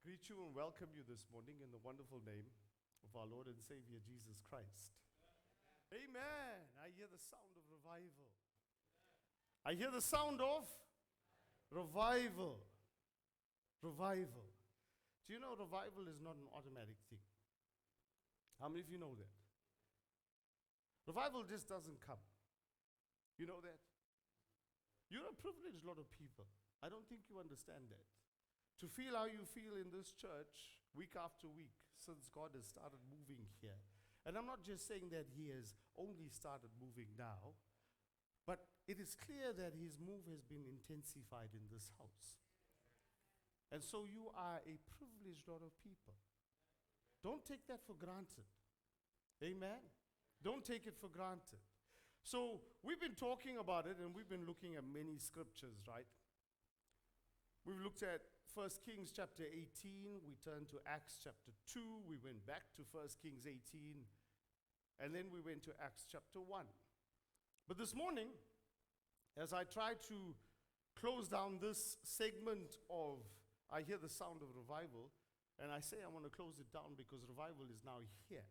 Greet you and welcome you this morning in the wonderful name of our Lord and Savior Jesus Christ. Amen. I hear the sound of revival. I hear the sound of revival. Revival. Do you know revival is not an automatic thing? How many of you know that? Revival just doesn't come. You know that? You're a privileged lot of people. I don't think you understand that. To feel how you feel in this church week after week since God has started moving here. And I'm not just saying that He has only started moving now, but it is clear that His move has been intensified in this house. And so you are a privileged lot of people. Don't take that for granted. Amen? Don't take it for granted. So we've been talking about it and we've been looking at many scriptures, right? We've looked at 1 Kings chapter 18, we turned to Acts chapter 2, we went back to 1 Kings 18, and then we went to Acts chapter 1. But this morning, as I try to close down this segment of I hear the sound of revival, and I say I want to close it down because revival is now here.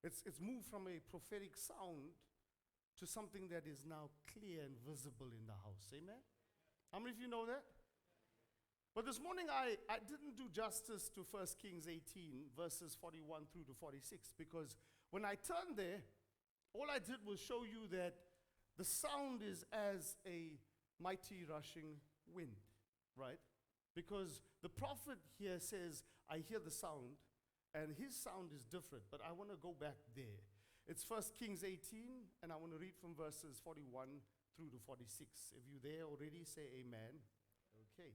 It's moved from a prophetic sound to something that is now clear and visible in the house. Amen? How many of you know that? But this morning, I didn't do justice to 1 Kings 18, verses 41 through to 46, because when I turned there, all I did was show you that the sound is as a mighty rushing wind, right? Because the prophet here says, I hear the sound, and his sound is different, but I want to go back there. It's 1 Kings 18, and I want to read from verses 41 through to 46. If you're there already, say amen. Okay.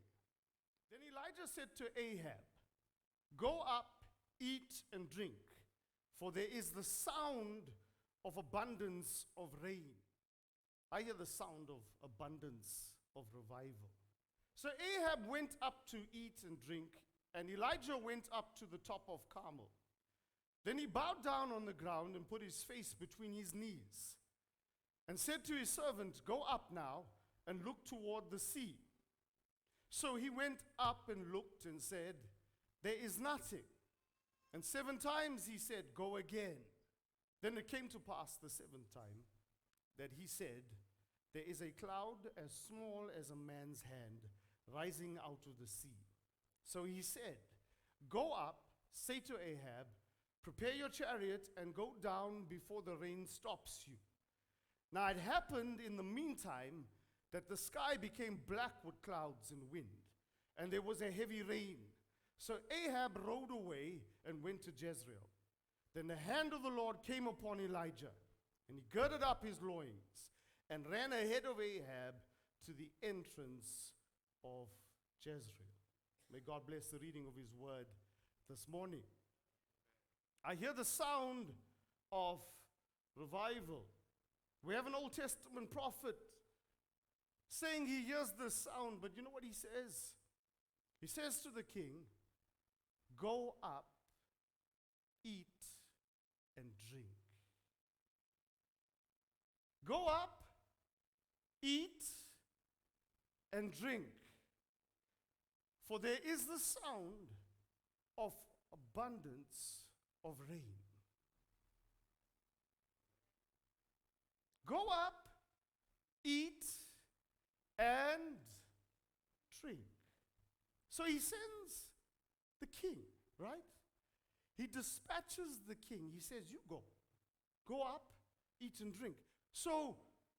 Then Elijah said to Ahab, go up, eat and drink, for there is the sound of abundance of rain. I hear the sound of abundance of revival. So Ahab went up to eat and drink, and Elijah went up to the top of Carmel. Then he bowed down on the ground and put his face between his knees, and said to his servant, go up now and look toward the sea. So he went up and looked and said, there is nothing. And 7 times he said, go again. Then it came to pass the 7th time that he said, there is a cloud as small as a man's hand rising out of the sea. So he said, go up, say to Ahab, prepare your chariot and go down before the rain stops you. Now it happened in the meantime that the sky became black with clouds and wind, and there was a heavy rain. So Ahab rode away and went to Jezreel. Then the hand of the Lord came upon Elijah, and he girded up his loins and ran ahead of Ahab to the entrance of Jezreel. May God bless the reading of his word this morning. I hear the sound of revival. We have an Old Testament prophet saying he hears the sound, but you know what he says? He says to the king, go up, eat, and drink. Go up, eat, and drink. For there is the sound of abundance of rain. Go up, eat, and drink. So he sends the king, right? He dispatches the king. He says, you go. Go up, eat and drink. So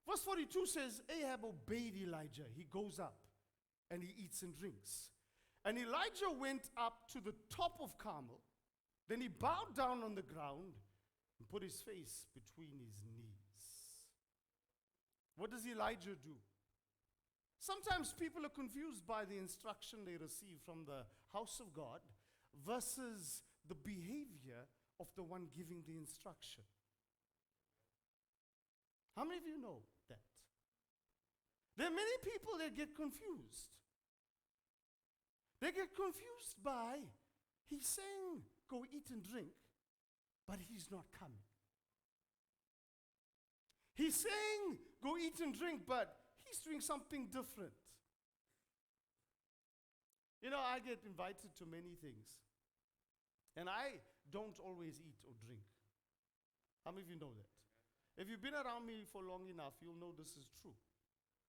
verse 42 says, Ahab obeyed Elijah. He goes up and he eats and drinks. And Elijah went up to the top of Carmel. Then he bowed down on the ground and put his face between his knees. What does Elijah do? Sometimes people are confused by the instruction they receive from the house of God versus the behavior of the one giving the instruction. How many of you know that? There are many people that get confused. They get confused by, he's saying, go eat and drink, but he's not coming. He's saying, go eat and drink, but he's doing something different. I get invited to many things. And I don't always eat or drink. How many of you know that? If you've been around me for long enough, you'll know this is true.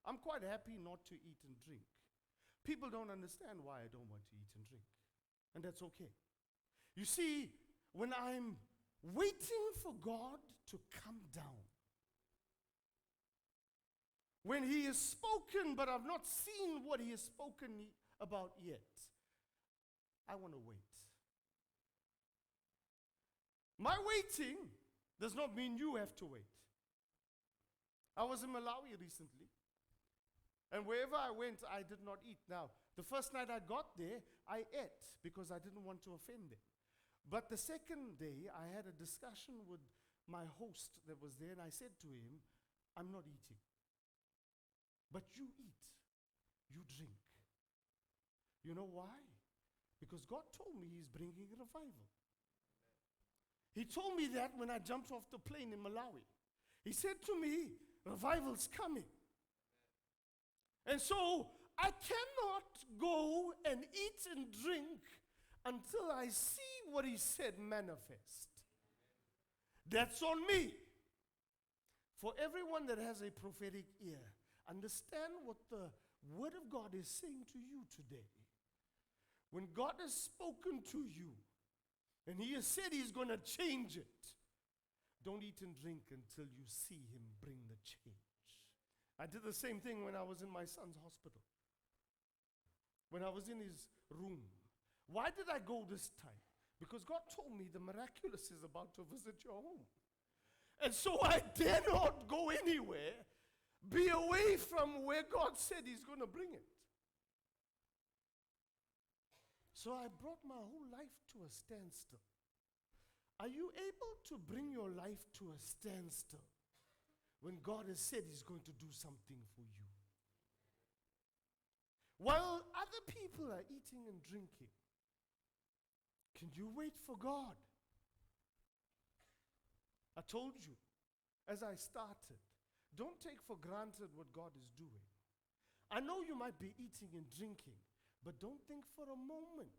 I'm quite happy not to eat and drink. People don't understand why I don't want to eat and drink. And that's okay. You see, when I'm waiting for God to come down, when He has spoken, but I've not seen what He has spoken about yet, I want to wait. My waiting does not mean you have to wait. I was in Malawi recently, and wherever I went, I did not eat. Now, the first night I got there, I ate because I didn't want to offend them. But the second day, I had a discussion with my host that was there, and I said to him, I'm not eating. But you eat, you drink. You know why? Because God told me He's bringing revival. He told me that when I jumped off the plane in Malawi. He said to me, revival's coming. And so I cannot go and eat and drink until I see what He said manifest. That's on me. For everyone that has a prophetic ear, understand what the Word of God is saying to you today. When God has spoken to you, and He has said He's going to change it, don't eat and drink until you see Him bring the change. I did the same thing when I was in my son's hospital. When I was in his room. Why did I go this time? Because God told me the miraculous is about to visit your home. And so I dare not go anywhere, be away from where God said He's going to bring it. So I brought my whole life to a standstill. Are you able to bring your life to a standstill when God has said He's going to do something for you? While other people are eating and drinking, can you wait for God? I told you, as I started, don't take for granted what God is doing. I know you might be eating and drinking, but don't think for a moment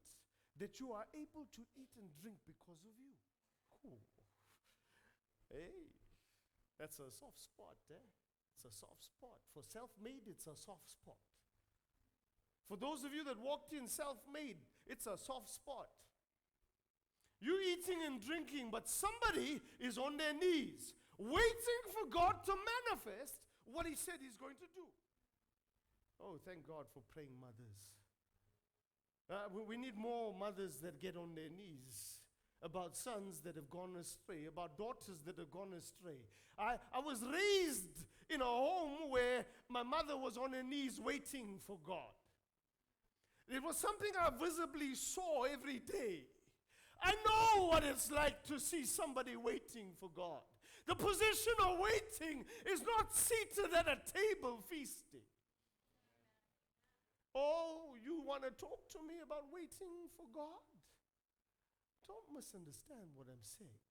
that you are able to eat and drink because of you. Ooh. Hey, that's a soft spot, eh? It's a soft spot. For self-made, it's a soft spot. For those of you that walked in self-made, it's a soft spot. You eating and drinking, but somebody is on their knees, waiting for God to manifest what He said He's going to do. Oh, thank God for praying mothers. We need more mothers that get on their knees about sons that have gone astray, about daughters that have gone astray. I was raised in a home where my mother was on her knees waiting for God. It was something I visibly saw every day. I know what it's like to see somebody waiting for God. The position of waiting is not seated at a table feasting. Oh, you want to talk to me about waiting for God? Don't misunderstand what I'm saying.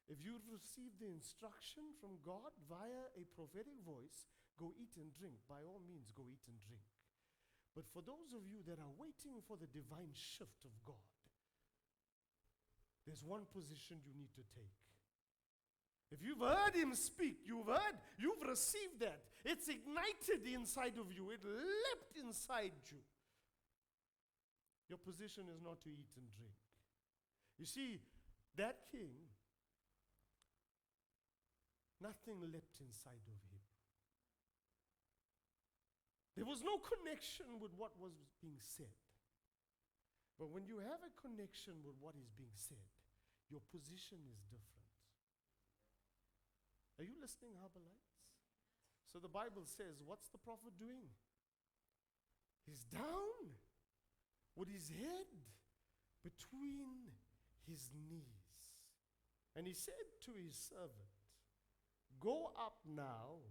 If you've received the instruction from God via a prophetic voice, go eat and drink. By all means, go eat and drink. But for those of you that are waiting for the divine shift of God, there's one position you need to take. If you've heard Him speak, you've received that. It's ignited inside of you. It leapt inside you. Your position is not to eat and drink. You see, that king, nothing leapt inside of him. There was no connection with what was being said. But when you have a connection with what is being said, your position is different. Are you listening, Harborites? So the Bible says, what's the prophet doing? He's down with his head between his knees. And he said to his servant, go up now,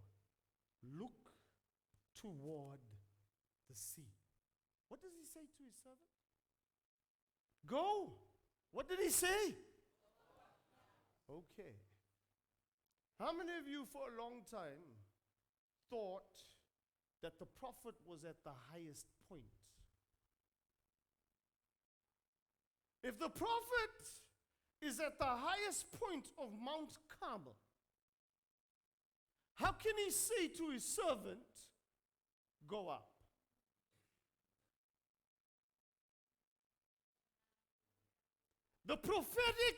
look toward the sea. What does he say to his servant? Go. What did he say? Okay. How many of you for a long time thought that the prophet was at the highest point? If the prophet is at the highest point of Mount Carmel, how can he say to his servant, go up? The prophetic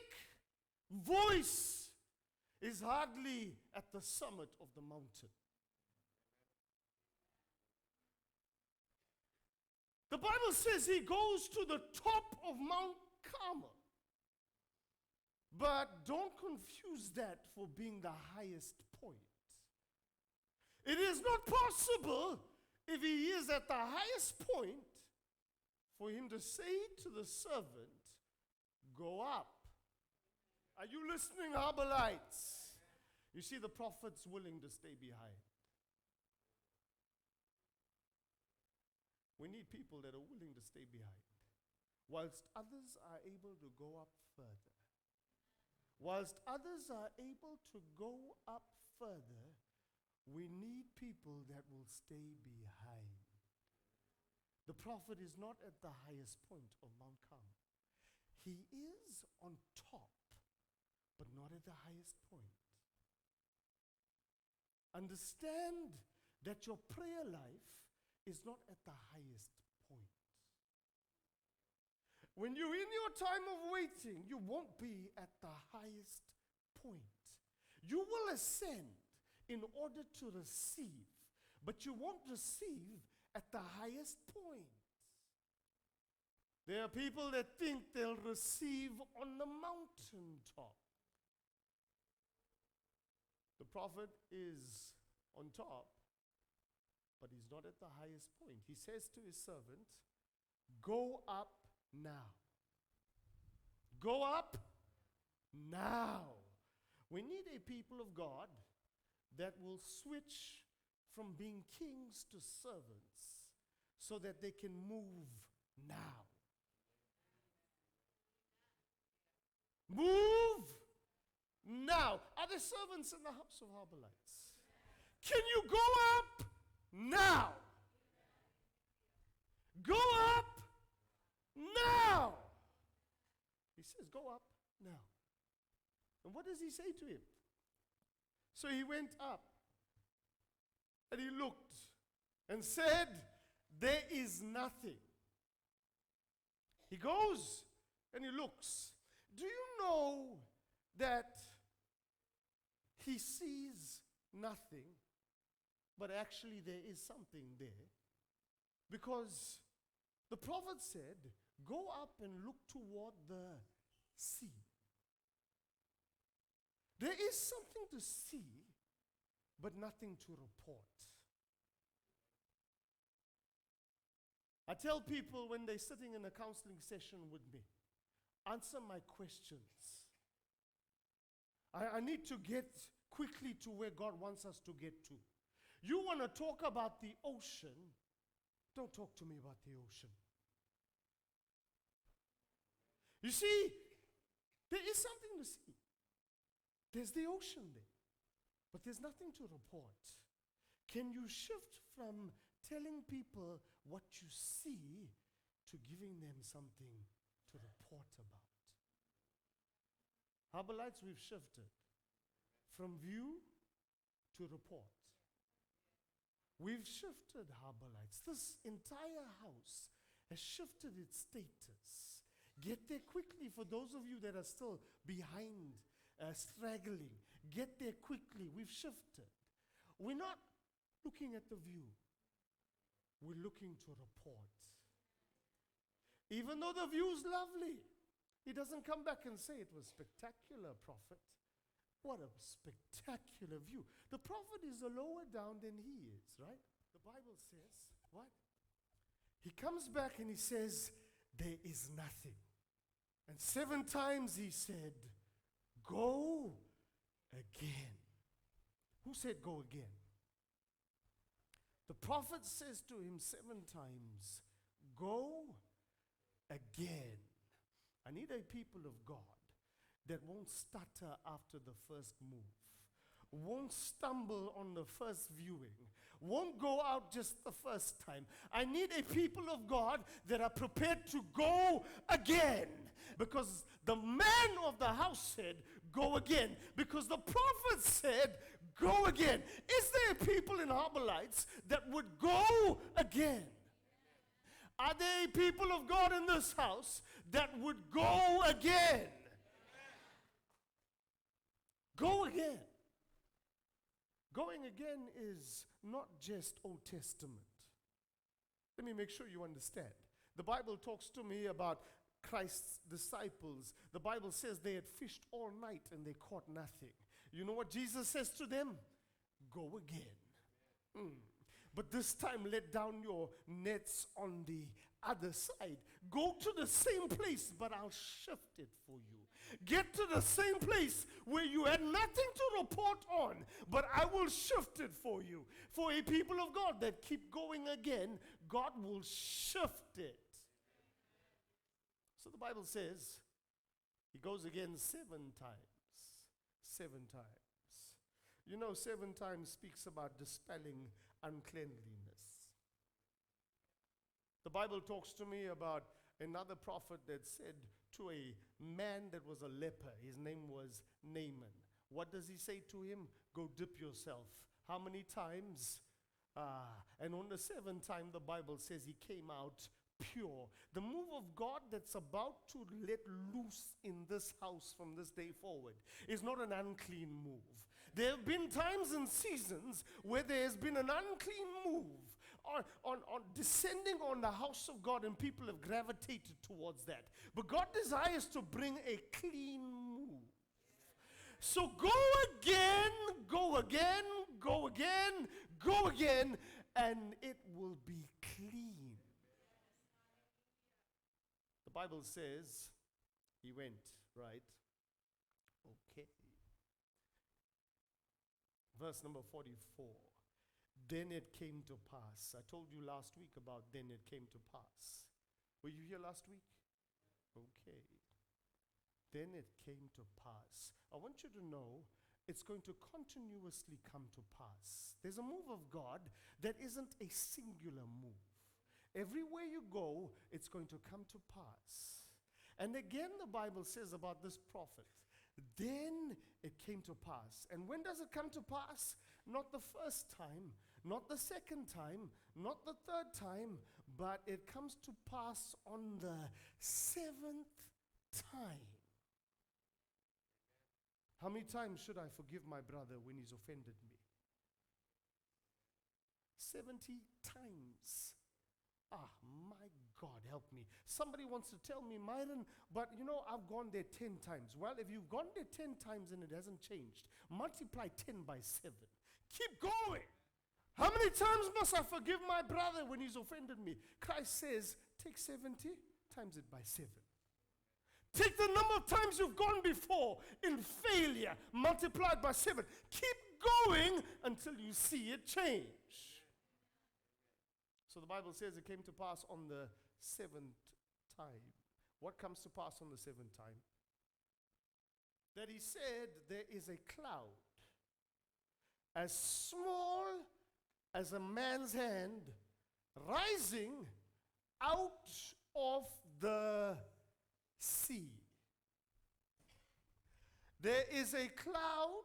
voice is hardly at the summit of the mountain. The Bible says he goes to the top of Mount Carmel. But don't confuse that for being the highest point. It is not possible, if he is at the highest point, for him to say to the servant, go up. Are you listening, Harborites? You see, the prophet's willing to stay behind. We need people that are willing to stay behind, whilst others are able to go up further. Whilst others are able to go up further, we need people that will stay behind. The prophet is not at the highest point of Mount Carmel. He is on top, but not at the highest point. Understand that your prayer life is not at the highest point. When you're in your time of waiting, you won't be at the highest point. You will ascend in order to receive, but you won't receive at the highest point. There are people that think they'll receive on the mountaintop. The prophet is on top, but he's not at the highest point. He says to his servant, go up now. Go up now. We need a people of God that will switch from being kings to servants so that they can move now. Move now. Are there servants in the house of Harborites? Can you go up now? Go up now. He says, go up now. And what does he say to him? So he went up and he looked and said, there is nothing. He goes and he looks. Do you know that he sees nothing, but actually there is something there? Because the prophet said, go up and look toward the sea. There is something to see, but nothing to report. I tell people when they're sitting in a counseling session with me, answer my questions. I need to get quickly to where God wants us to get to. You want to talk about the ocean, don't talk to me about the ocean. You see, there is something to see. There's the ocean there, but there's nothing to report. Can you shift from telling people what you see to giving them something to report about? Harborites, we've shifted from view to report. We've shifted, Harborites. This entire house has shifted its status. Get there quickly for those of you that are still behind, straggling. Get there quickly. We've shifted. We're not looking at the view. We're looking to report. Even though the view's lovely, he doesn't come back and say it was spectacular, prophet. What a spectacular view. The prophet is lower down than he is, right? The Bible says, what? He comes back and he says, there is nothing. And 7 times he said, go again. Who said go again? The prophet says to him 7 times, go again. I need a people of God that won't stutter after the first move, won't stumble on the first viewing, won't go out just the first time. I need a people of God that are prepared to go again. Because the man of the house said, go again. Because the prophet said, go again. Is there people in Harbour Lights that would go again? Are there people of God in this house that would go again? Go again. Going again is not just Old Testament. Let me make sure you understand. The Bible talks to me about Christ's disciples. The Bible says they had fished all night and they caught nothing. You know what Jesus says to them? Go again. But this time let down your nets on the other side. Go to the same place, but I'll shift it for you. Get to the same place where you had nothing to report on, but I will shift it for you. For a people of God that keep going again, God will shift it. So the Bible says he goes again 7 times. 7 times. You know, 7 times speaks about dispelling uncleanliness. The Bible talks to me about another prophet that said to a man that was a leper, his name was Naaman. What does he say to him? Go dip yourself. How many times? And on the 7th time, the Bible says he came out pure. The move of God that's about to let loose in this house from this day forward is not an unclean move. There have been times and seasons where there has been an unclean move on descending on the house of God, and people have gravitated towards that. But God desires to bring a clean move. So go again, go again, go again, go again, and it will be clean. The Bible says he went, right? Okay. Verse number 44. Then it came to pass. I told you last week about then it came to pass. Were you here last week? Okay. Then it came to pass. I want you to know it's going to continuously come to pass. There's a move of God that isn't a singular move. Everywhere you go, it's going to come to pass. And again, the Bible says about this prophet, then it came to pass. And when does it come to pass? Not the first time, not the second time, not the third time, but it comes to pass on the 7th time. How many times should I forgive my brother when he's offended me? 70 times. My God, help me. Somebody wants to tell me, Myron, but you know, I've gone there 10 times. Well, if you've gone there 10 times and it hasn't changed, multiply 10 by 7. Keep going. How many times must I forgive my brother when he's offended me? Christ says, take 70, times it by 7. Take the number of times you've gone before in failure, multiplied by 7. Keep going until you see it change. So the Bible says it came to pass on the 7th time. What comes to pass on the 7th time? That he said there is a cloud as small as a man's hand rising out of the sea. There is a cloud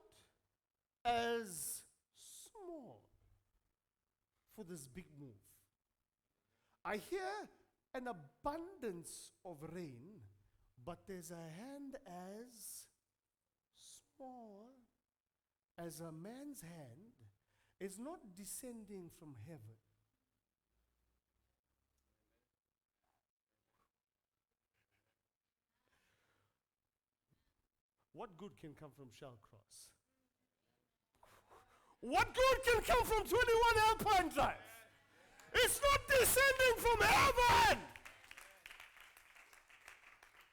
as small for this big move. I hear an abundance of rain, but there's a hand as small as a man's hand. It's not descending from heaven. What good can come from Shellcross? What good can come from 21 Alpine Drive? It's not descending from heaven.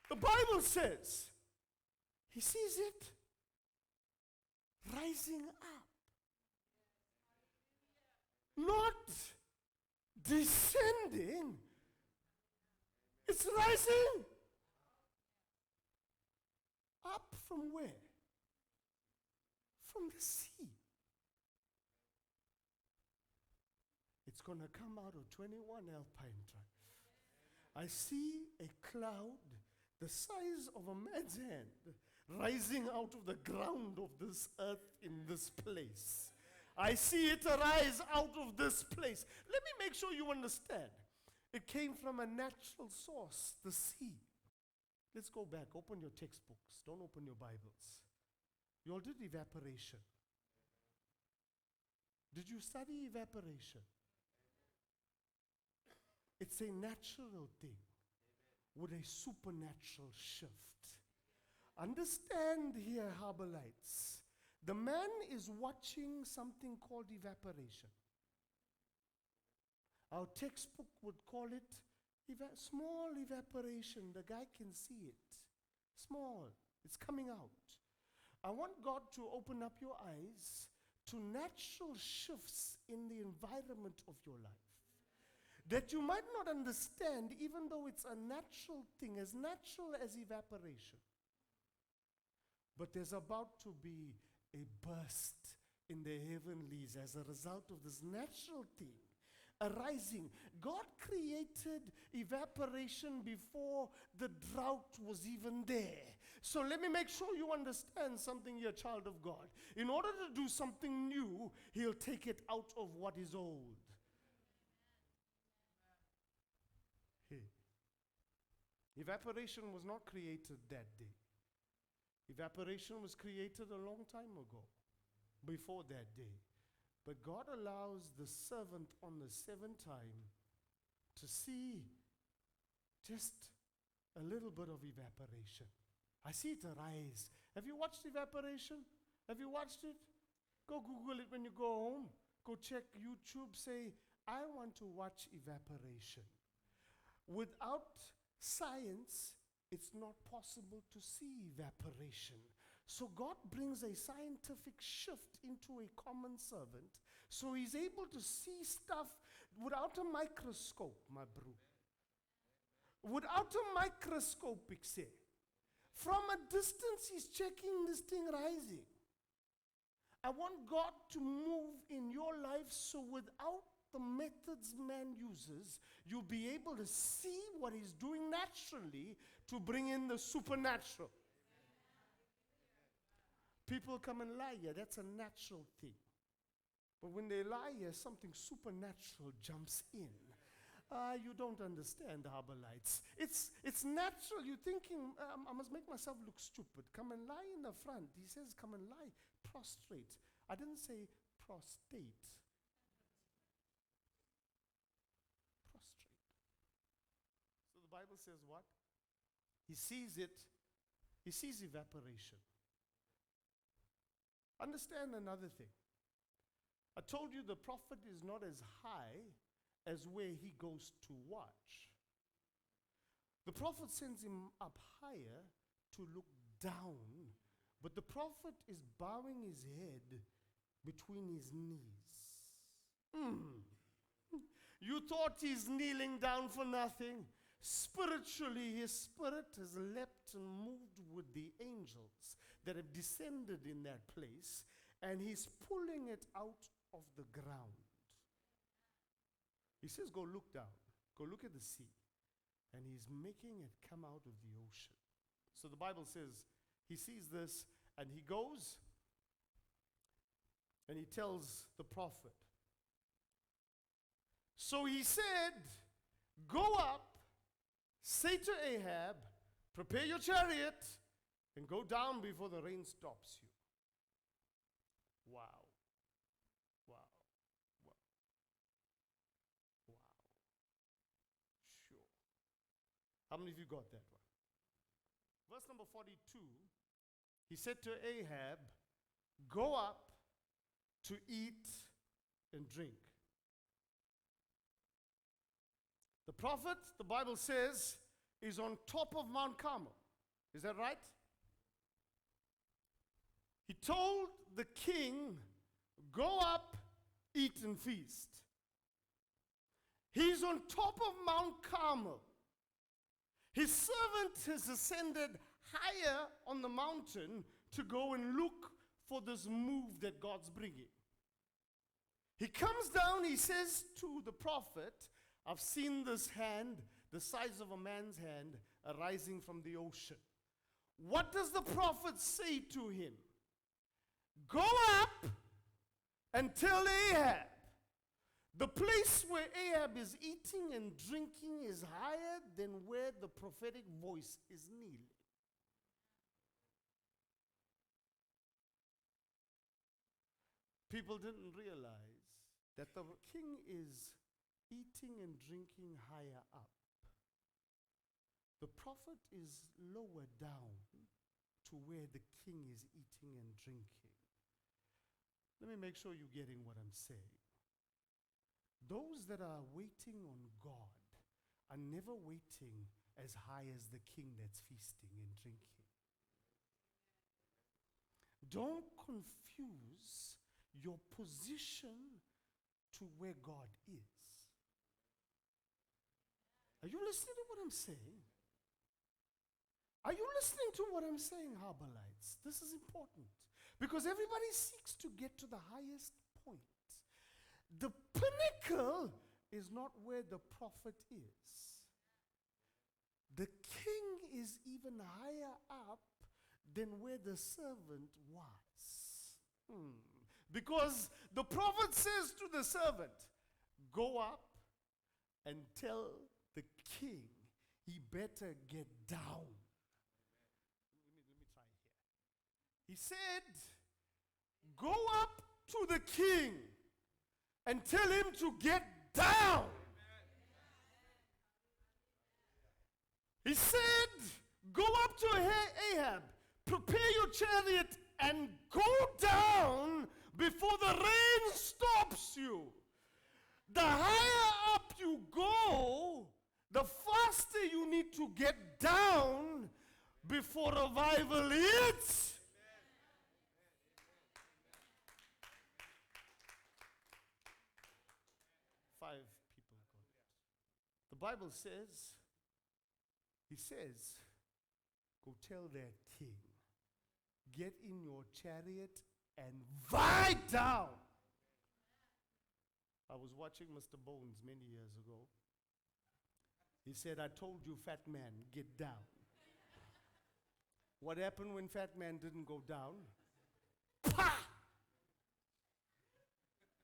The Bible says he sees it rising up, not descending. It's rising up from where? From the sea. It's going to come out of 21 Alpine Drive. I see a cloud the size of a man's hand rising out of the ground of this earth in this place. I see it arise out of this place. Let me make sure you understand. It came from a natural source, the sea. Let's go back. Open your textbooks. Don't open your Bibles. You all did evaporation. Did you study evaporation? It's a natural thing with a supernatural shift. Understand here, Harborites. The man is watching something called evaporation. Our textbook would call it small evaporation. The guy can see it. Small. It's coming out. I want God to open up your eyes to natural shifts in the environment of your life that you might not understand, even though it's a natural thing, as natural as evaporation. But there's about to be a burst in the heavenlies as a result of this natural thing arising. God created evaporation before the drought was even there. So let me make sure you understand something here, child of God. In order to do something new, He'll take it out of what is old. Hey. Evaporation was not created that day. Evaporation was created a long time ago, before that day. But God allows the servant on the seventh time to see just a little bit of evaporation. I see it arise. Have you watched evaporation? Have you watched it? Go Google it when you go home. Go check YouTube. Say, I want to watch evaporation. Without science, it's not possible to see evaporation. So God brings a scientific shift into a common servant, so he's able to see stuff without a microscope, my bro. Without a microscope, say. From a distance, he's checking this thing rising. I want God to move in your life so without the methods man uses, you'll be able to see what he's doing naturally to bring in the supernatural. People come and lie here. That's a natural thing. But when they lie here, something supernatural jumps in. You don't understand, Harborites. It's natural. You're thinking, I must make myself look stupid. Come and lie in the front. He says, come and lie prostrate. I didn't say prostate. Prostrate. So the Bible says what? He sees it. He sees evaporation. Understand another thing. I told you the prophet is not as high as where he goes to watch. The prophet sends him up higher to look down, but the prophet is bowing his head between his knees. You thought he's kneeling down for nothing. Spiritually, his spirit has leapt and moved with the angels that have descended in that place, and he's pulling it out of the ground. He says, go look down. Go look at the sea. And he's making it come out of the ocean. So the Bible says he sees this and he goes and he tells the prophet. So he said, go up, say to Ahab, prepare your chariot and go down before the rain stops you. Wow. Wow. Wow. Wow. Sure. How many of you got that one? Verse number 42, he said to Ahab, go up to eat and drink. The prophet, the Bible says, is on top of Mount Carmel. Is that right? He told the king, go up, eat and feast. He's on top of Mount Carmel. His servant has ascended higher on the mountain to go and look for this move that God's bringing. He comes down, he says to the prophet, I've seen this hand, the size of a man's hand, arising from the ocean. What does the prophet say to him? Go up and tell Ahab, the place where Ahab is eating and drinking is higher than where the prophetic voice is kneeling. People didn't realize that the king is eating and drinking higher up. The prophet is lower down to where the king is eating and drinking. Let me make sure you're getting what I'm saying. Those that are waiting on God are never waiting as high as the king that's feasting and drinking. Don't confuse your position to where God is. Are you listening to what I'm saying? Are you listening to what I'm saying, Harborites? This is important because everybody seeks to get to the highest point. The pinnacle is not where the prophet is. The king is even higher up than where the servant was. Because the prophet says to the servant, go up and tell the king he better get down. Let me try here. He said, go up to the king and tell him to get down. He said, go up to Ahab, prepare your chariot and go down before the rain stops you. The higher up you go, the faster you need to get down before revival hits. 5 people got it. The Bible says, he says, go tell that king, get in your chariot and ride down. I was watching Mr. Bones many years ago. He said, I told you, fat man, get down. What happened when fat man didn't go down? Pa!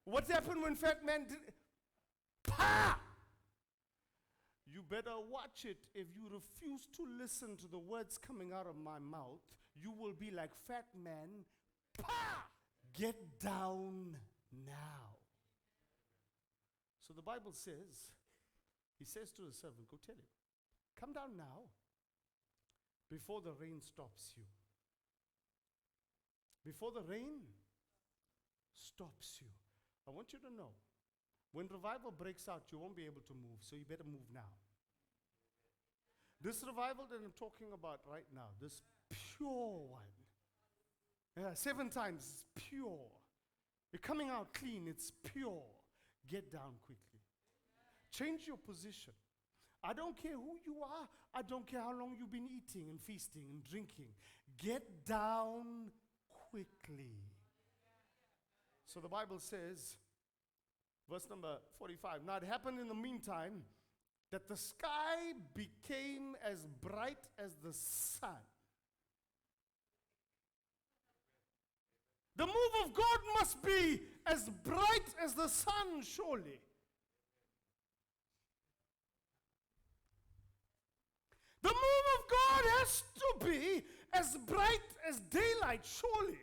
What happened when fat man didn't? Pa! You better watch it. If you refuse to listen to the words coming out of my mouth, you will be like fat man. Pa! Get down now. So the Bible says, he says to the servant, go tell him, come down now before the rain stops you. Before the rain stops you. I want you to know, when revival breaks out, you won't be able to move, so you better move now. This revival that I'm talking about right now, this pure one, 7 times, it's pure. You're coming out clean, it's pure. Get down quickly. Change your position. I don't care who you are. I don't care how long you've been eating and feasting and drinking. Get down quickly. So the Bible says, verse number 45, now it happened in the meantime that the sky became as bright as the sun. The move of God must be as bright as the sun, surely. The move of God has to be as bright as daylight, surely.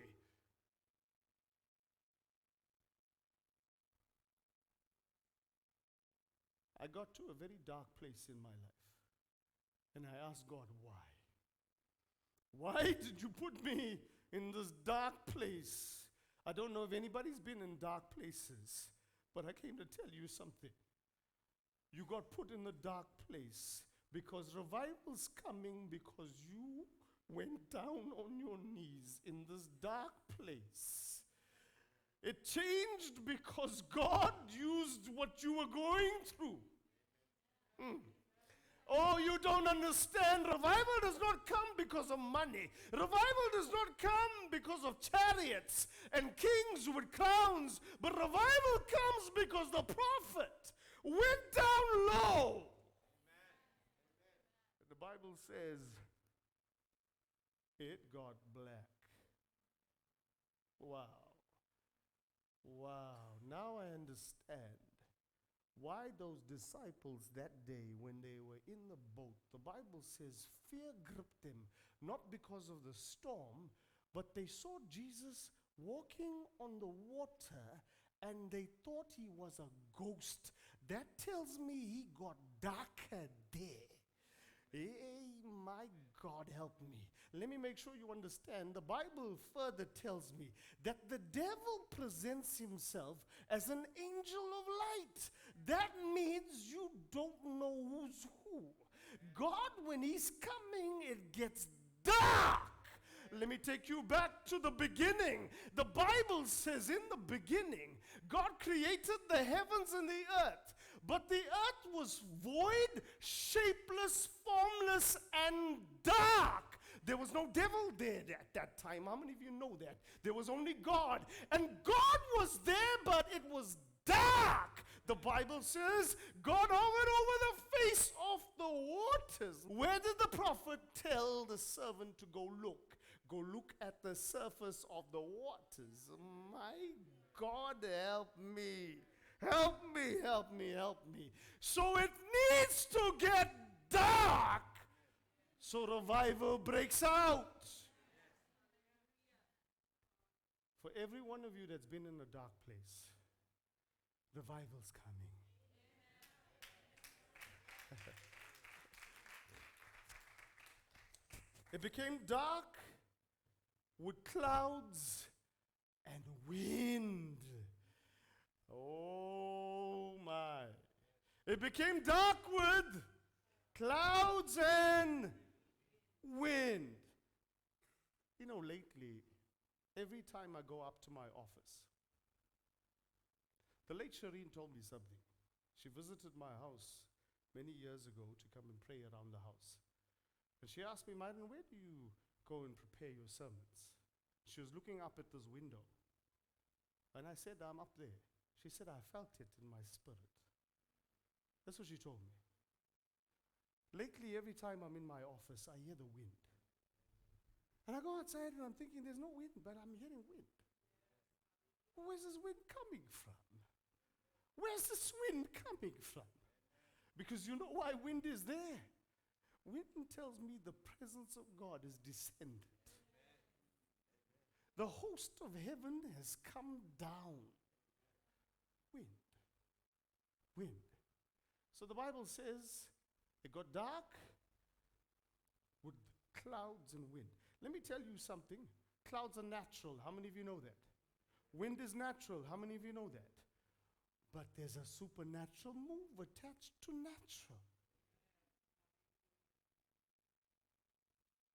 I got to a very dark place in my life. And I asked God, why? Why did you put me in this dark place? I don't know if anybody's been in dark places, but I came to tell you something. You got put in the dark place because revival's coming because you went down on your knees in this dark place. It changed because God used what you were going through. Oh, you don't understand. Revival does not come because of money. Revival does not come because of chariots and kings with crowns. But revival comes because the prophet went down low. The Bible Bible says it got black. Wow. Wow. Now I understand why those disciples that day, when they were in the boat, the Bible says fear gripped them, not because of the storm, but they saw Jesus walking on the water and they thought he was a ghost. That tells me he got darker there. Hey, my God, help me. Let me make sure you understand. The Bible further tells me that the devil presents himself as an angel of light. That means you don't know who's who. God, when he's coming, it gets dark. Let me take you back to the beginning. The Bible says in the beginning, God created the heavens and the earth. But the earth was void, shapeless, formless, and dark. There was no devil there at that time. How many of you know that? There was only God. And God was there, but it was dark. The Bible says God hovered over the face of the waters. Where did the prophet tell the servant to go look? Go look at the surface of the waters. My God, help me. Help me, help me, help me. So it needs to get dark so revival breaks out. For every one of you that's been in a dark place, revival's coming. It became dark with clouds and wind. Oh my. It became dark with clouds and wind. You know, lately, every time I go up to my office, the late Shireen told me something. She visited my house many years ago to come and pray around the house. And she asked me, Myron, where do you go and prepare your sermons? She was looking up at this window. And I said, I'm up there. She said, I felt it in my spirit. That's what she told me. Lately, every time I'm in my office, I hear the wind. And I go outside and I'm thinking, there's no wind, but I'm hearing wind. Where's this wind coming from? Where's this wind coming from? Because you know why wind is there. Wind tells me the presence of God is descended. The host of heaven has come down. Wind. Wind. So the Bible says it got dark with clouds and wind. Let me tell you something. Clouds are natural. How many of you know that? Wind is natural. How many of you know that? But there's a supernatural move attached to natural.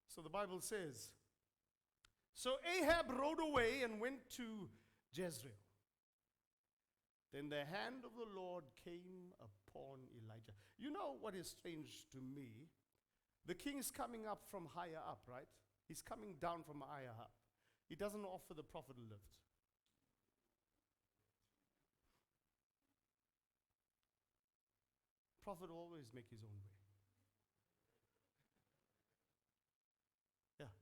So the Bible says, so Ahab rode away and went to Jezreel. Then the hand of the Lord came upon Elijah. You know what is strange to me? The king is coming up from higher up, right? He's coming down from higher up. He doesn't offer the prophet a lift. Prophet will always make his own way. Yeah.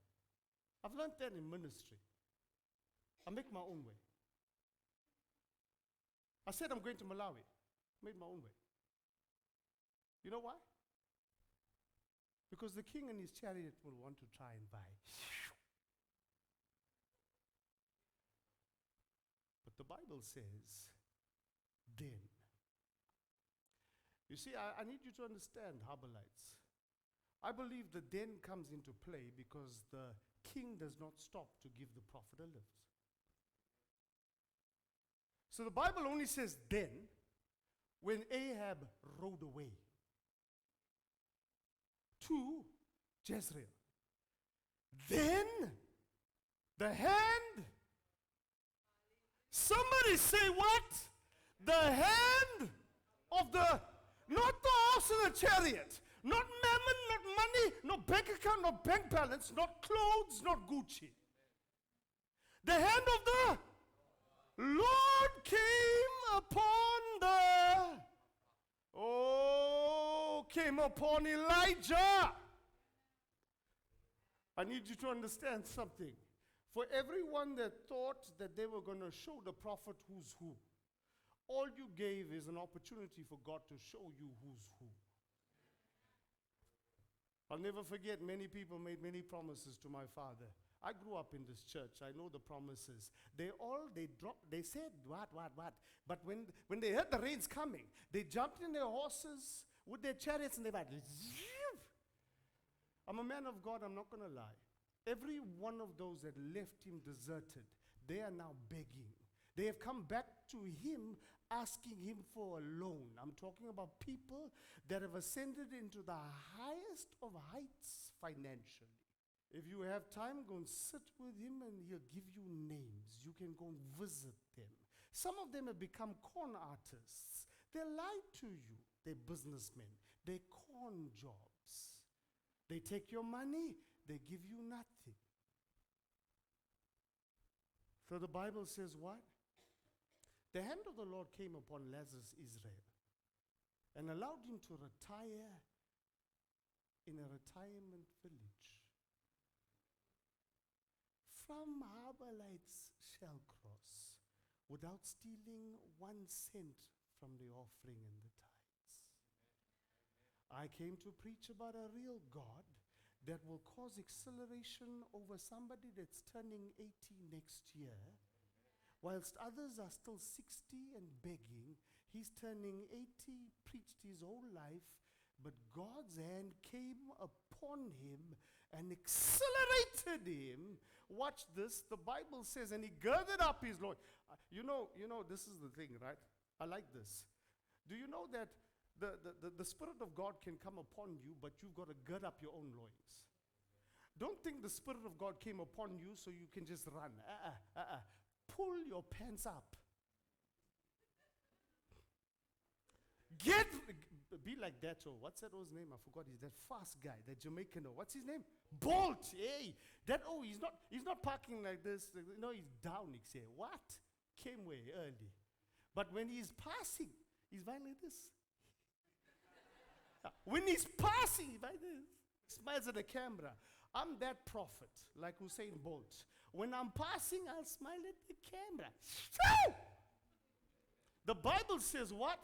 I've learned that in ministry. I make my own way. I said I'm going to Malawi. Made my own way. You know why? Because the king and his chariot will want to try and buy. But the Bible says, then. You see, I need you to understand, Harborites. I believe the then comes into play because the king does not stop to give the prophet a lift. So the Bible only says then when Ahab rode away to Jezreel. Then the hand, somebody say what? The hand of the, not the horse and the chariot, not mammon, not money, no bank account, no bank balance, not clothes, not Gucci. The hand of the Lord came upon came upon Elijah. I need you to understand something. For everyone that thought that they were going to show the prophet who's who, all you gave is an opportunity for God to show you who's who. I'll never forget, many people made many promises to my father. I grew up in this church. I know the promises. They said, what? But when they heard the rains coming, they jumped in their horses with their chariots and they went, I'm a man of God, I'm not going to lie. Every one of those that left him deserted, they are now begging. They have come back to him asking him for a loan. I'm talking about people that have ascended into the highest of heights financially. If you have time, go and sit with him and he'll give you names. You can go and visit them. Some of them have become con artists. They lie to you. They're businessmen. They're con jobs. They take your money. They give you nothing. So the Bible says what? The hand of the Lord came upon Lazarus, Israel, and allowed him to retire in a retirement village. From Harbour lights shall cross without stealing 1 cent from the offering and the tithes. I came to preach about a real God that will cause acceleration over somebody that's turning 80 next year. Whilst others are still 60 and begging, he's turning 80, preached his whole life, but God's hand came upon him and accelerated him. Watch this. The Bible says, and he girded up his loins. You know, this is the thing, right? I like this. Do you know that the Spirit of God can come upon you, but you've got to gird up your own loins? Don't think the Spirit of God came upon you so you can just run. Pull your pants up. Be like that, oh, what's that old name? I forgot. He's that fast guy, that Jamaican, oh, what's his name? Bolt, hey. He's not parking like this. No, he's down, he say. What? Came way early. But when he's passing, he's like this. When he's passing, he's like this. Smiles at the camera. I'm that prophet, like Usain Bolt. When I'm passing, I'll smile at the camera. The Bible says what?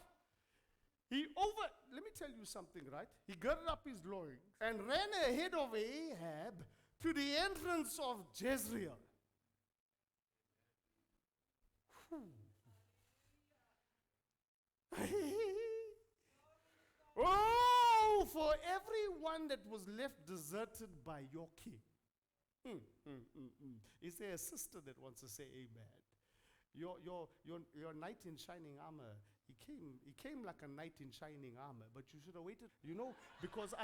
Let me tell you something, right? He girded up his loins and ran ahead of Ahab to the entrance of Jezreel. Oh, for everyone that was left deserted by your king. Is there a sister that wants to say amen? Your knight in shining armor, he came like a knight in shining armor, but you should have waited, because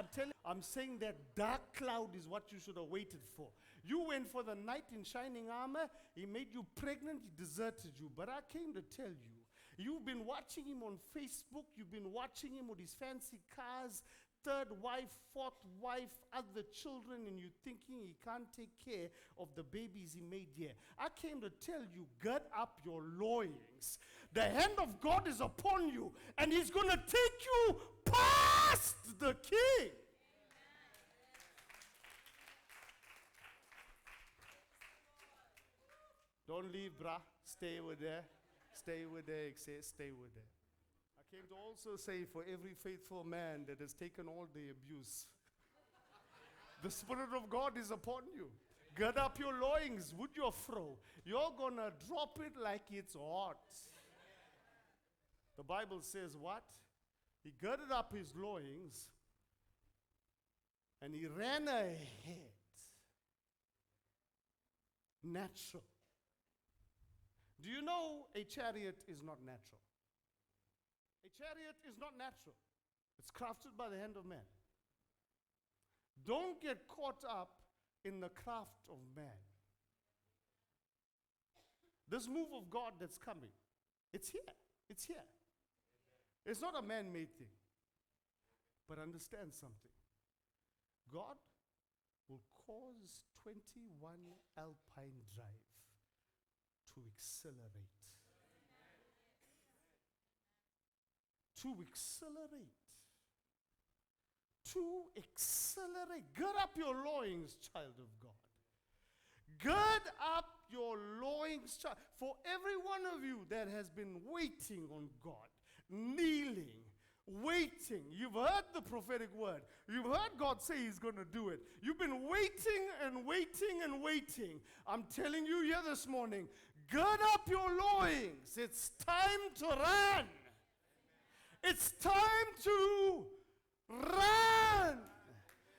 I'm saying that dark cloud is what you should have waited for. You went for the knight in shining armor, he made you pregnant, he deserted you. But I came to tell you, you've been watching him on Facebook, you've been watching him with his fancy cars, third wife, fourth wife, other children, and you're thinking he can't take care of the babies he made here. I came to tell you, gird up your loins. The hand of God is upon you, and he's going to take you past the king. Don't leave, brah. Stay with there. Stay with there. Stay with there. I came to also say, for every faithful man that has taken all the abuse, the Spirit of God is upon you. Gird up your loins with your fro. You're going to drop it like it's hot. The Bible says what? He girded up his loins and he ran ahead. Natural. Do you know a chariot is not natural? A chariot is not natural. It's crafted by the hand of man. Don't get caught up in the craft of man. This move of God that's coming, it's here. It's here. It's not a man-made thing. But understand something. God will cause 21 Alpine Drive to accelerate. To accelerate. to accelerate. Gird up your loins, child of God. Gird up your loins, child. For every one of you that has been waiting on God, kneeling, waiting. You've heard the prophetic word. You've heard God say He's going to do it. You've been waiting and waiting and waiting. I'm telling you here this morning, gird up your loins. It's time to run. It's time to run.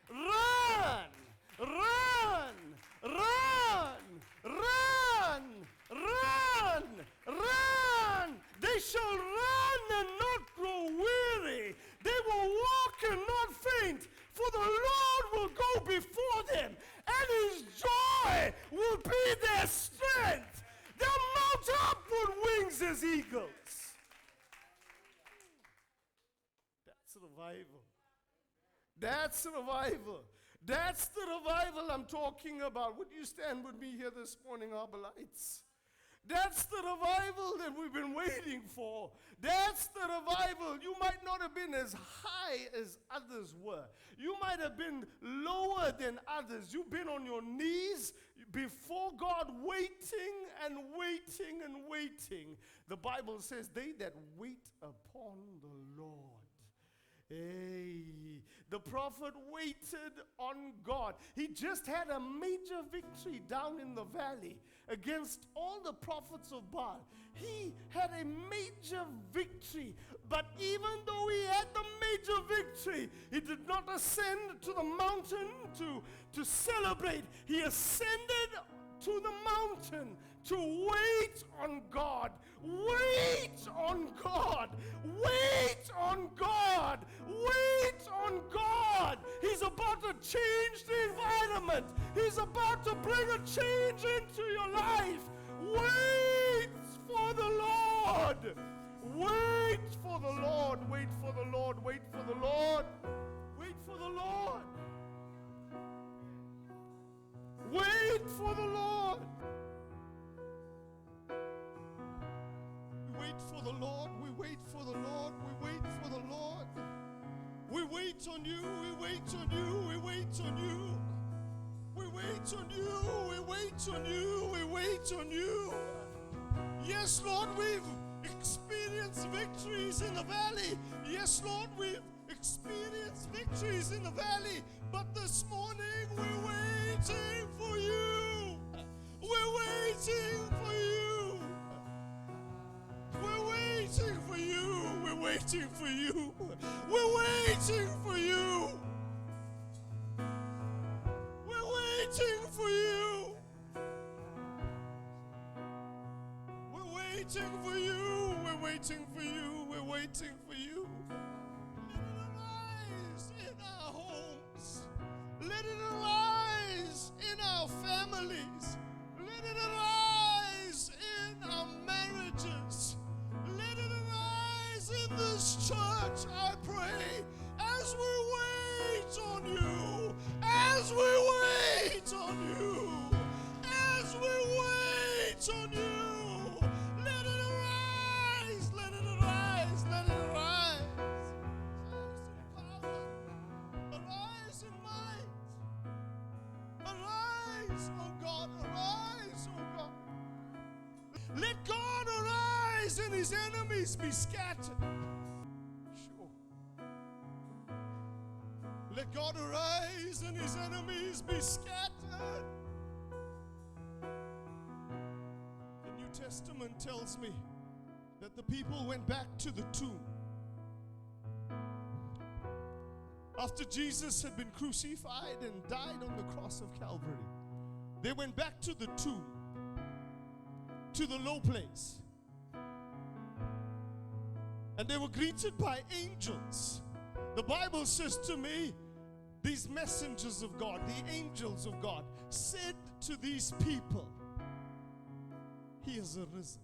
Run. Run. Run. Run. Run. Run. They shall run and not grow weary. They will walk and not faint. For the Lord will go before them, and His joy will be their strength. They'll mount up with wings as eagles. That's revival. That's revival. That's the revival I'm talking about. Would you stand with me here this morning, Harbour Lights? That's the revival that we've been waiting for. That's the revival. You might not have been as high as others were. You might have been lower than others. You've been on your knees before God, waiting and waiting and waiting. The Bible says, they that wait upon the Lord. Hey, the prophet waited on God. He just had a major victory down in the valley against all the prophets of Baal. He had a major victory, but even though he had the major victory, he did not ascend to the mountain to celebrate. He ascended to the mountain to wait on God. Wait on God. Wait on God. Wait on God. He's about to change the environment. He's about to bring a change into your life. Wait for the Lord. Wait for the Lord. Wait for the Lord. Wait for the Lord. Wait for the Lord. Wait for the Lord. We wait for the Lord. We wait for the Lord. We wait for the Lord. We wait on you. We wait on you. We wait on you. We wait on you. We wait on you. We wait on you. Yes, Lord, we've experienced victories in the valley. Yes, Lord, we've experienced victories in the valley. But this morning we're waiting for you. We're waiting for you. We're waiting for you. We're waiting for you. We're waiting for you. We're waiting for you. We're waiting for you. We're waiting for you. We're waiting for you. Let it arise in our homes. Let it arise in our families. Let it arise in our marriages. Let it arise in this church, I pray, as we wait on you. As we wait on you. As we wait on you. Let it arise. Let it arise. Let it arise. Arise in power. Arise in might. Arise, oh God. Arise, oh God. Let God arise and his enemies be scattered. Sure. Let God arise and his enemies be scattered. The New Testament tells me that the people went back to the tomb. After Jesus had been crucified and died on the cross of Calvary, they went back to the tomb, to the low place. And they were greeted by angels. The Bible says to me, these messengers of God, the angels of God, said to these people, he is arisen.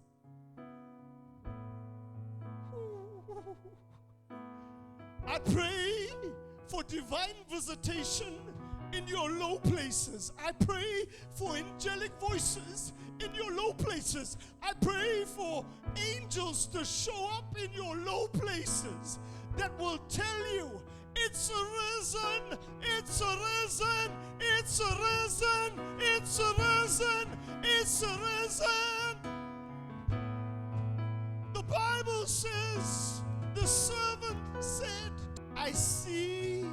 I pray for divine visitation in your low places. I pray for angelic voices in your low places. I pray for angels to show up in your low places that will tell you It's arisen. It's arisen. It's arisen. It's arisen. It's arisen. The Bible says, the servant said, I see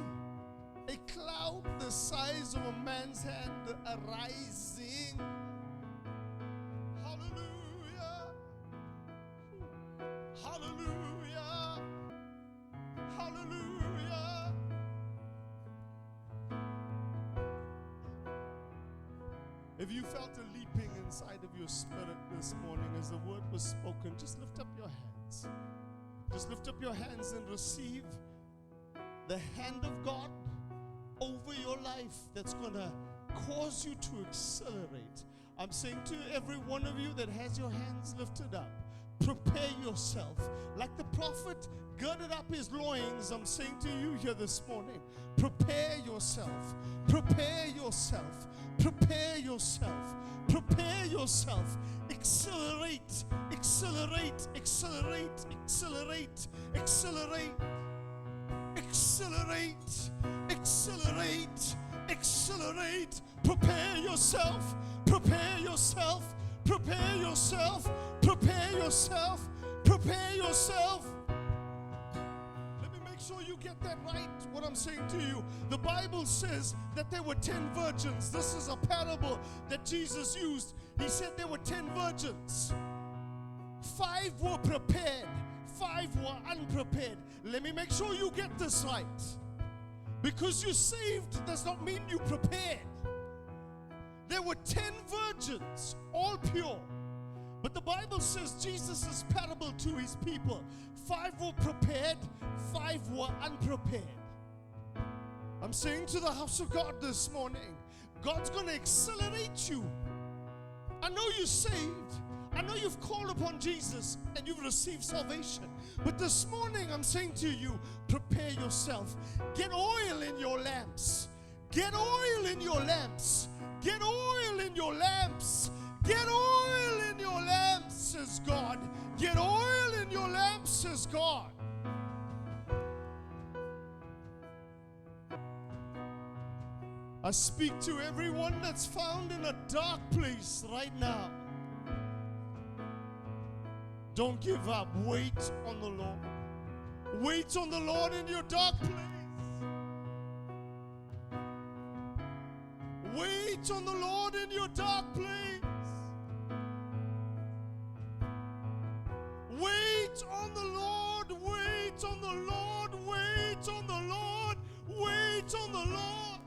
a cloud the size of a man's hand arising. Hallelujah. Hallelujah. Hallelujah. If you felt a leaping inside of your spirit this morning as the word was spoken, just lift up your hands. Just lift up your hands and receive the hand of God over your life that's going to cause you to accelerate. I'm saying to every one of you that has your hands lifted up, prepare yourself. Like the prophet girded up his loins, I'm saying to you here this morning, prepare yourself. Prepare yourself. Prepare yourself. Prepare yourself. Accelerate. Accelerate. Accelerate. Accelerate. Accelerate. Accelerate. Accelerate. Accelerate. Prepare yourself. Prepare yourself. Prepare yourself. Prepare yourself. Prepare yourself. Let me make sure you get that right, what I'm saying to you. The Bible says that there were 10 virgins. This is a parable that Jesus used. He said there were 10 virgins. 5 were prepared. 5 were unprepared. Let me make sure you get this right. Because you're saved does not mean you prepared. There were 10 virgins, all pure. But the Bible says Jesus' parable to his people. 5 were prepared, 5 were unprepared. I'm saying to the house of God this morning, God's going to accelerate you. I know you're saved. I know you've called upon Jesus and you've received salvation. But this morning I'm saying to you, prepare yourself. Get oil in your lamps. Get oil in your lamps. Get oil in your lamps. Get oil in your lamps, says God. Get oil in your lamps, says God. I speak to everyone that's found in a dark place right now. Don't give up. Wait on the Lord. Wait on the Lord in your dark place. Wait on the Lord in your dark place. Wait on the Lord. Wait on the Lord. Wait on the Lord. Wait on the Lord.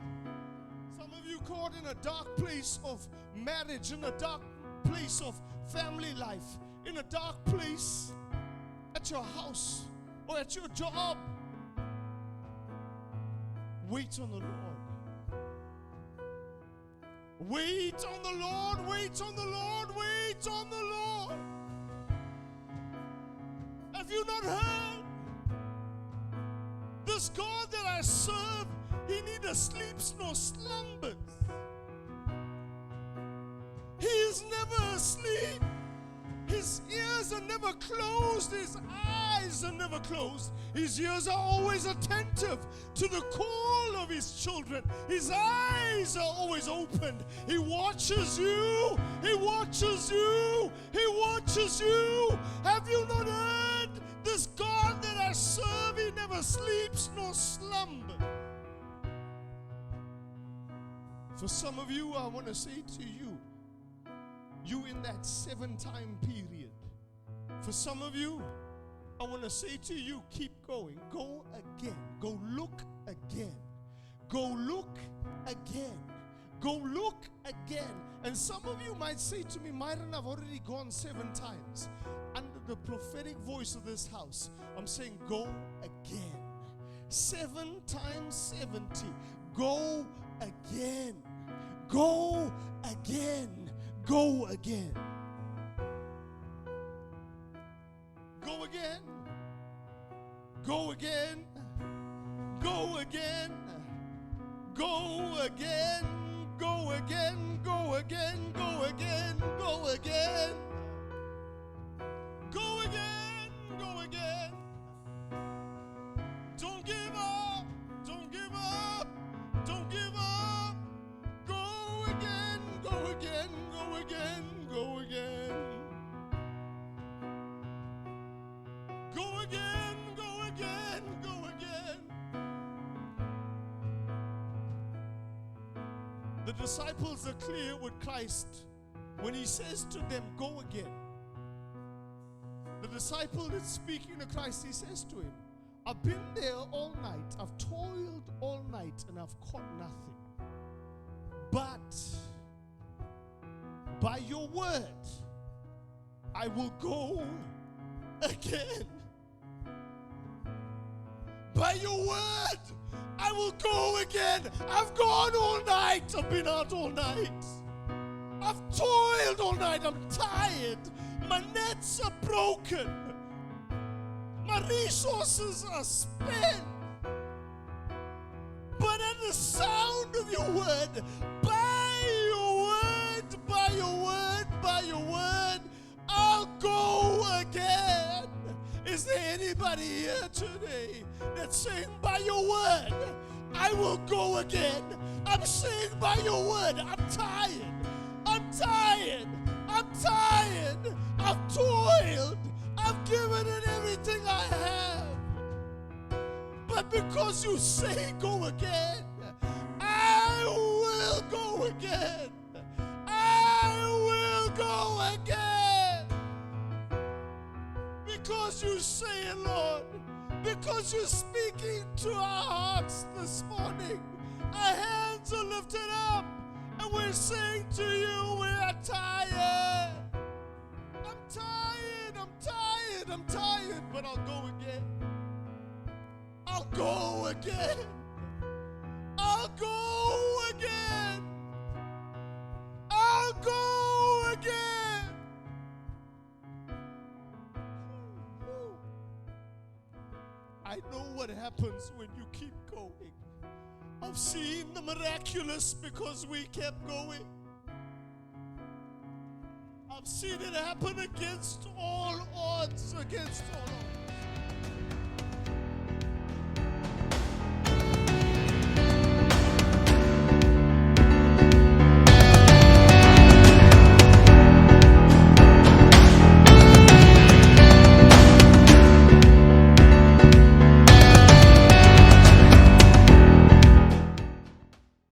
Some of you caught in a dark place of marriage, in a dark place of family life, in a dark place at your house or at your job. Wait on the Lord. Wait on the Lord. Wait on the Lord. Wait on the Lord. Have you not heard? This God that I serve, he neither sleeps nor slumbers. He is never asleep. His ears are never closed. His eyes are never closed. His ears are always attentive to the call of his children. His eyes are always opened. He watches you. He watches you. He watches you. Have you not heard? This God that I serve, he never sleeps nor slumbers. For some of you, I want to say to you, you in that 7-time period. For some of you, I want to say to you, keep going. Go again. Go look again. Go look again. Go look again. And some of you might say to me, Myron, I've already gone 7 times. Under the prophetic voice of this house, I'm saying go again. 7 times 70. Go again. Go again. Go again. Go again. Go again. Go again. Go again. Go again. Go again. Go again. Go again. Go again. Go again. Don't give up. Go again, go again, go again. The disciples are clear with Christ when he says to them, go again. The disciple is speaking to Christ. He says to him, I've been there all night. I've toiled all night and I've caught nothing. But by your word, I will go again. By your word, I will go again. I've gone all night. I've been out all night. I've toiled all night. I'm tired. My nets are broken. My resources are spent. But at the sound of your word, by your word, by your word, by your word, I'll go again. Is there anybody here today that's saying, by your word, I will go again? I'm saying, by your word, I'm tired. I'm tired. I'm tired. I've toiled. I've given it everything I have. But because you say go again, I will go again. I will go again. Because you say it, Lord. Because you're speaking to our hearts this morning. Our hands are lifted up. And we're saying to you, we are tired. I'm tired. I'm tired. I'm tired. But I'll go again. I'll go again. I'll go again. I'll go again. I know what happens when you keep going. I've seen the miraculous because we kept going. I've seen it happen against all odds, against all odds.